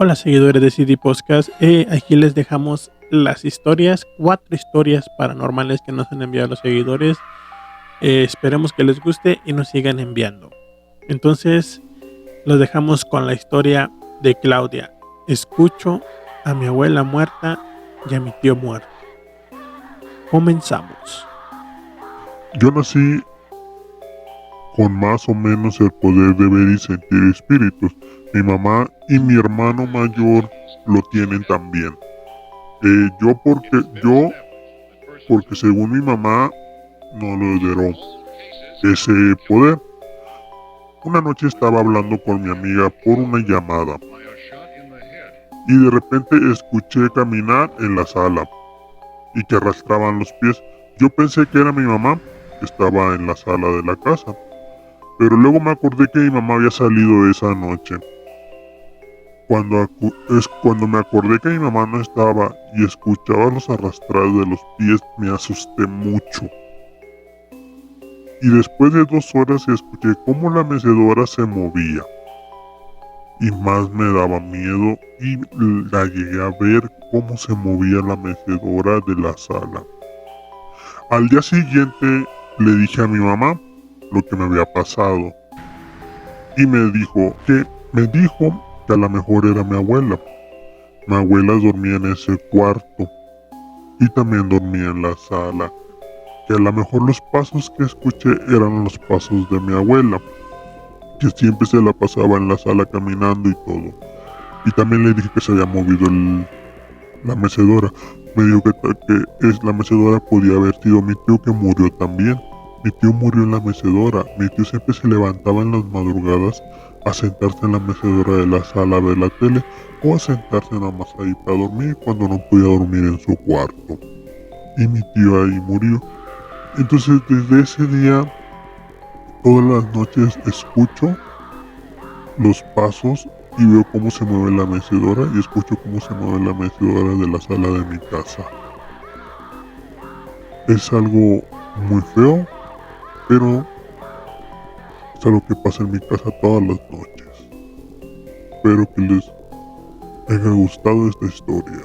Hola seguidores de CD Podcast, aquí les dejamos las historias, 4 historias paranormales que nos han enviado los seguidores. Esperemos que les guste y nos sigan enviando. Entonces, los dejamos con la historia de Claudia. Escucho a mi abuela muerta y a mi tío muerto. Comenzamos. Yo nací con más o menos el poder de ver y sentir espíritus. Mi mamá y mi hermano mayor lo tienen también. Porque según mi mamá no lo heredó ese poder. Una noche estaba hablando con mi amiga por una llamada y de repente escuché caminar en la sala y que arrastraban los pies. Yo pensé que era mi mamá que estaba en la sala de la casa, pero luego me acordé que mi mamá había salido esa noche. Cuando me acordé que mi mamá no estaba y escuchaba los arrastrados de los pies, me asusté mucho. Y después de 2 horas escuché cómo la mecedora se movía. Y más me daba miedo y la llegué a ver cómo se movía la mecedora de la sala. Al día siguiente le dije a mi mamá lo que me había pasado. Y me dijo que a lo mejor era mi abuela. Mi abuela dormía en ese cuarto y también dormía en la sala. Que a lo mejor los pasos que escuché eran los pasos de mi abuela, que siempre se la pasaba en la sala caminando y todo. Y también le dije que se había movido la mecedora. Me dijo que la mecedora podía haber sido mi tío que murió también. Mi tío murió en la mecedora. Mi tío siempre se levantaba en las madrugadas a sentarse en la mecedora de la sala a ver la tele o a sentarse nada más ahí para dormir cuando no podía dormir en su cuarto. Y mi tío ahí murió. Entonces desde ese día, todas las noches escucho los pasos y veo cómo se mueve la mecedora y escucho cómo se mueve la mecedora de la sala de mi casa. Es algo muy feo, pero es algo que pasa en mi casa todas las noches. Espero que les haya gustado esta historia.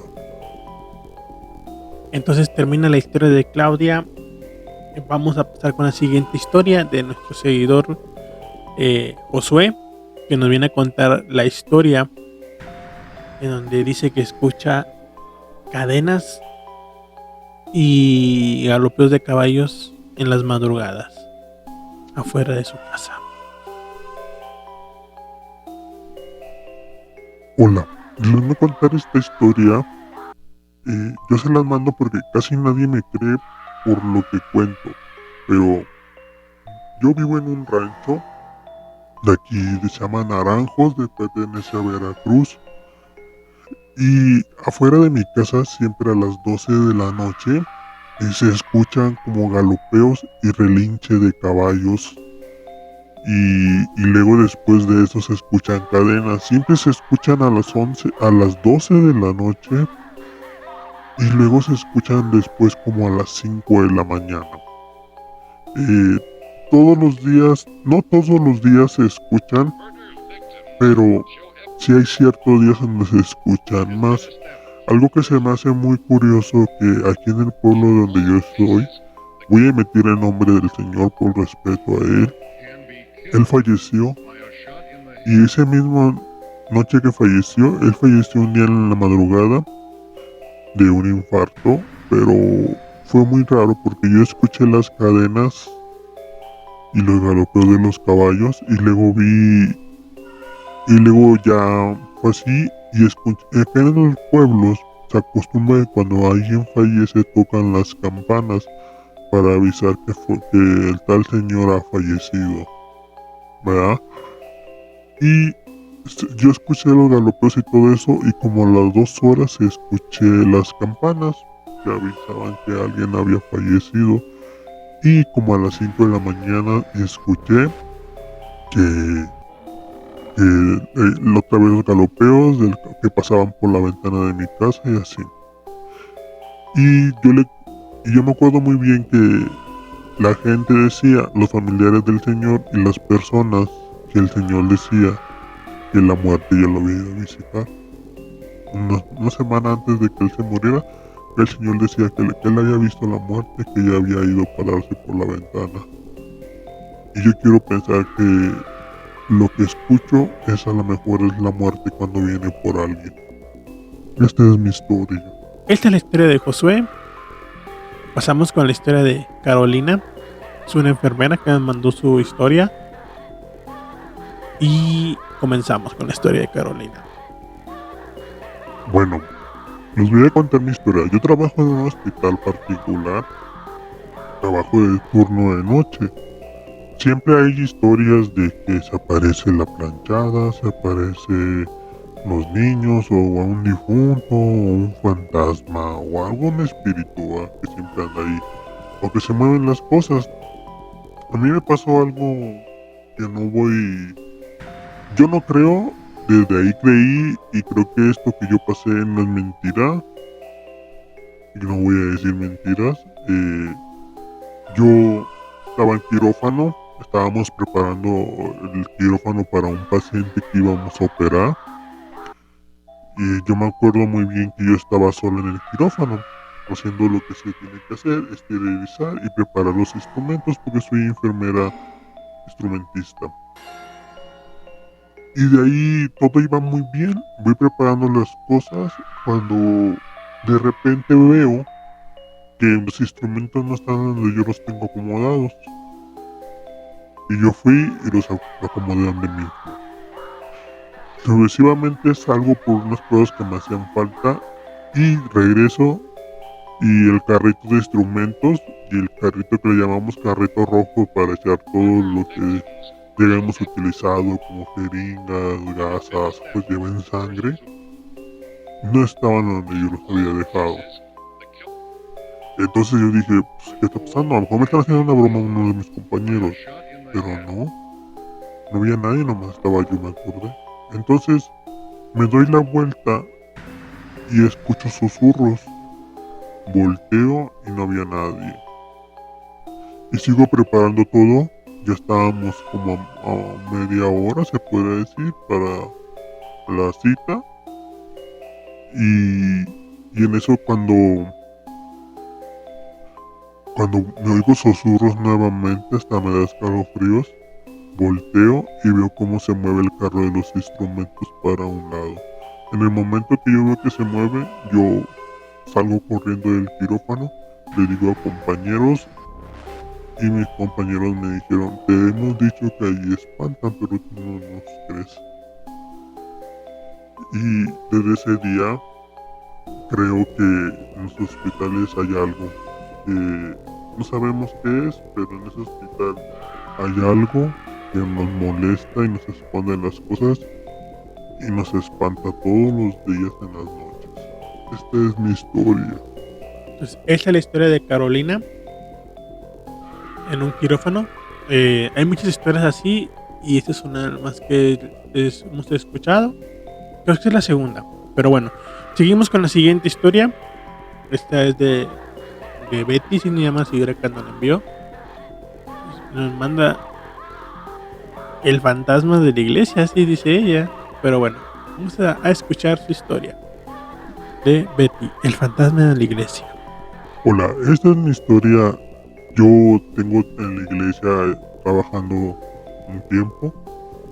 Entonces termina la historia de Claudia. Vamos a pasar con la siguiente historia de nuestro seguidor Josué, que nos viene a contar la historia en donde dice que escucha cadenas y galopeos de caballos en las madrugadas afuera de su casa. Hola, les voy a contar esta historia. Yo se las mando porque casi nadie me cree por lo que cuento, pero yo vivo en un rancho de aquí, se llama Naranjos, pertenece a Veracruz. Y afuera de mi casa, siempre a las 12 de la noche, se escuchan como galopeos y relinche de caballos. Y luego después de eso se escuchan cadenas. Siempre se escuchan a las 11, a las 12 de la noche. Y luego se escuchan después como a las 5 de la mañana. Todos los días, no todos los días se escuchan, pero sí hay ciertos días en donde se escuchan más. Algo que se me hace muy curioso, que aquí en el pueblo donde yo estoy, voy a emitir el nombre del Señor por respeto a Él. Él falleció y esa misma noche que falleció, Él falleció un día en la madrugada de un infarto, pero fue muy raro porque yo escuché las cadenas y los galopeos de los caballos y luego ya fue así. Y escuché, acá en los pueblos se acostumbra que cuando alguien fallece tocan las campanas para avisar que el tal señor ha fallecido, ¿verdad? Y yo escuché los galopeos y todo eso, y como a las 2 horas escuché las campanas que avisaban que alguien había fallecido. Y como a las 5 de la mañana escuché que otra vez los galopeos que pasaban por la ventana de mi casa y así. Y yo me acuerdo muy bien que la gente decía, los familiares del Señor y las personas, que el Señor decía que la muerte ya lo había ido a visitar. una semana antes de que él se muriera, el señor decía que él había visto la muerte, que ella había ido a pararse por la ventana. Y yo quiero pensar que lo que escucho es a lo mejor es la muerte cuando viene por alguien. Esta es mi historia. Esta es la historia de Josué. Pasamos con la historia de Carolina. Es una enfermera que nos mandó su historia. Y comenzamos con la historia de Carolina. Bueno, les voy a contar mi historia. Yo trabajo en un hospital particular. Trabajo de turno de noche. Siempre hay historias de que se aparece la planchada, se aparece los niños o a un difunto o un fantasma o algún espíritu que siempre anda ahí. O que se mueven las cosas. A mí me pasó algo que no voy... Yo no creo, desde ahí creí y creo que esto que yo pasé no es mentira. Y no voy a decir mentiras. Yo estaba en quirófano, estábamos preparando el quirófano para un paciente que íbamos a operar. Y yo me acuerdo muy bien que yo estaba solo en el quirófano, haciendo lo que se tiene que hacer, esterilizar y preparar los instrumentos porque soy enfermera instrumentista. Y de ahí todo iba muy bien, voy preparando las cosas cuando de repente veo que los instrumentos no están donde yo los tengo acomodados. Y yo fui y los acomodé donde mismo. Sucesivamente salgo por unas cosas que me hacían falta y regreso y el carrito de instrumentos y el carrito que le llamamos carrito rojo para echar todo lo que hayamos utilizado como jeringas, gasas, pues lleven sangre, no estaban donde yo los había dejado. Entonces yo dije, pues, ¿qué está pasando? A lo mejor me están haciendo una broma uno de mis compañeros, pero no había nadie, nomás estaba yo, me acordé. Entonces me doy la vuelta y escucho susurros. Volteo y no había nadie. Y sigo preparando todo. Ya estábamos como a media hora, se puede decir, para la cita. Y en eso cuando me oigo susurros nuevamente, hasta me da escalofríos, volteo y veo cómo se mueve el carro de los instrumentos para un lado. En el momento que yo veo que se mueve, yo salgo corriendo del quirófano, le digo a compañeros y mis compañeros me dijeron, te hemos dicho que ahí espantan, pero tú no nos crees. Y desde ese día creo que en los hospitales hay algo que no sabemos qué es, pero en ese hospital hay algo que nos molesta y nos esconde las cosas y nos espanta todos los días en las noches. Esta es mi historia. Entonces, esta es la historia de Carolina en un quirófano. Hay muchas historias así y esta es una más que hemos escuchado. Creo que es la segunda, pero bueno, seguimos con la siguiente historia. Esta es de Betty, si no llama así, cuando la envió. Nos manda el fantasma de la iglesia, así dice ella. Pero bueno, vamos a escuchar su historia de Betty, el fantasma de la iglesia. Hola, esta es mi historia. Yo tengo en la iglesia trabajando un tiempo.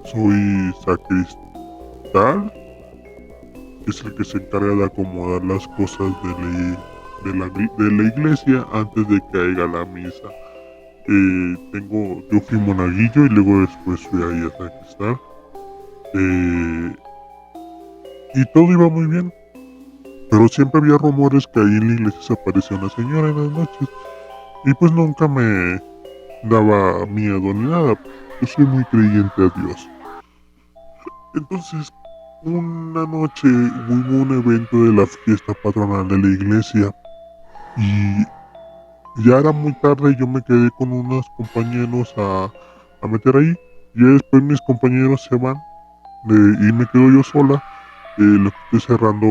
Soy sacristán, que es el que se encarga de acomodar las cosas de la iglesia antes de que haya la misa. Yo fui monaguillo y luego después fui ahí a sacristán. Y todo iba muy bien. Pero siempre había rumores que ahí en la iglesia se aparecía una señora en las noches. Y pues nunca me daba miedo ni nada. Yo soy muy creyente a Dios. Entonces, una noche hubo un evento de la fiesta patronal de la iglesia. Y ya era muy tarde y yo me quedé con unos compañeros a meter ahí. Y después mis compañeros se van y me quedo yo sola. Lo que estoy cerrando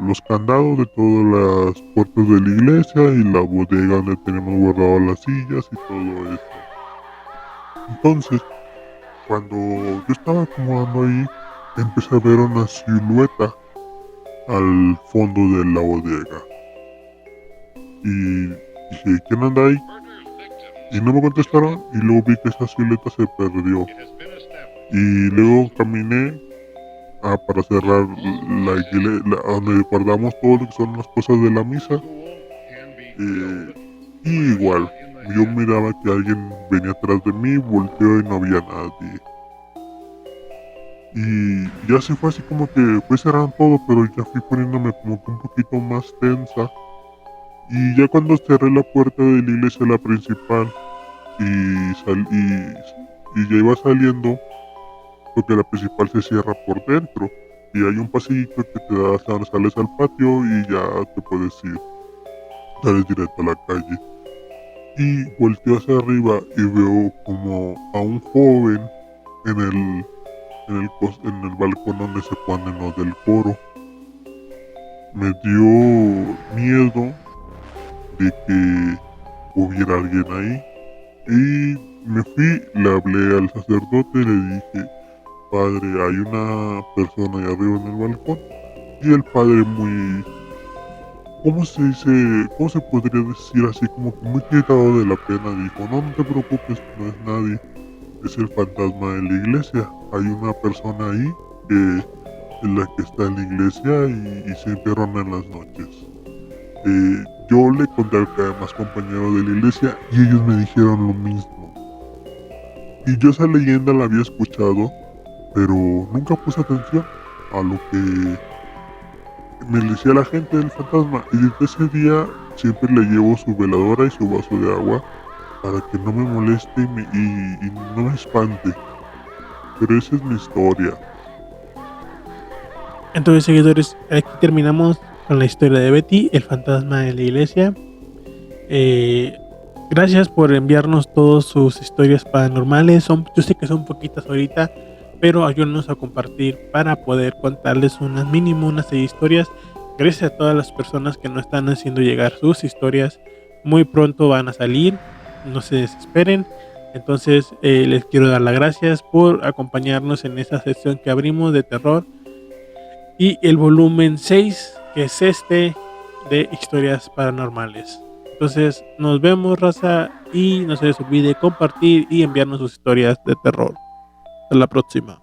los candados de todas las puertas de la iglesia y la bodega donde tenemos guardadas las sillas y todo eso. Entonces, cuando yo estaba acomodando ahí, empecé a ver una silueta al fondo de la bodega. Y dije, ¿quién anda ahí? Y no me contestaron y luego vi que esa silueta se perdió. Y luego caminé para cerrar donde guardamos todo lo que son las cosas de la misa. Y igual, yo miraba que alguien venía atrás de mí, volteó y no había nadie. Y ya se fue así como que fue cerrando todo, pero ya fui poniéndome como que un poquito más tensa. Y ya cuando cerré la puerta de la iglesia, la principal, y ya iba saliendo, porque la principal se cierra por dentro. Y hay un pasillito que te da, sales al patio y ya te puedes ir. Sales directo a la calle. Y volteo hacia arriba y veo como a un joven en el balcón donde se ponen los del coro. Me dio miedo de que hubiera alguien ahí. Y me fui, le hablé al sacerdote y le dije, padre, hay una persona ahí arriba en el balcón. Y el padre muy, ¿cómo se dice? ¿Cómo se podría decir así? Como que muy quitado de la pena, dijo, no, no te preocupes, no es nadie, es el fantasma de la iglesia. Hay una persona ahí que es la que está en la iglesia y se enterrona en las noches. Yo le conté a más compañeros de la iglesia y ellos me dijeron lo mismo. Y yo esa leyenda la había escuchado, pero nunca puse atención a lo que me decía la gente del fantasma. Y desde ese día siempre le llevo su veladora y su vaso de agua para que no me moleste y no me espante. Pero esa es mi historia. Entonces, seguidores, aquí terminamos con la historia de Betty, el fantasma de la iglesia. Gracias por enviarnos todas sus historias paranormales. Yo sé que son poquitas ahorita, pero ayúdenos a compartir para poder contarles mínimo unas 6 historias. Gracias a todas las personas que nos están haciendo llegar sus historias. Muy pronto van a salir, no se desesperen. Entonces les quiero dar las gracias por acompañarnos en esta sección que abrimos de terror y el volumen 6, que es de historias paranormales. Entonces nos vemos, raza, y no se les olvide compartir y enviarnos sus historias de terror. Hasta la próxima.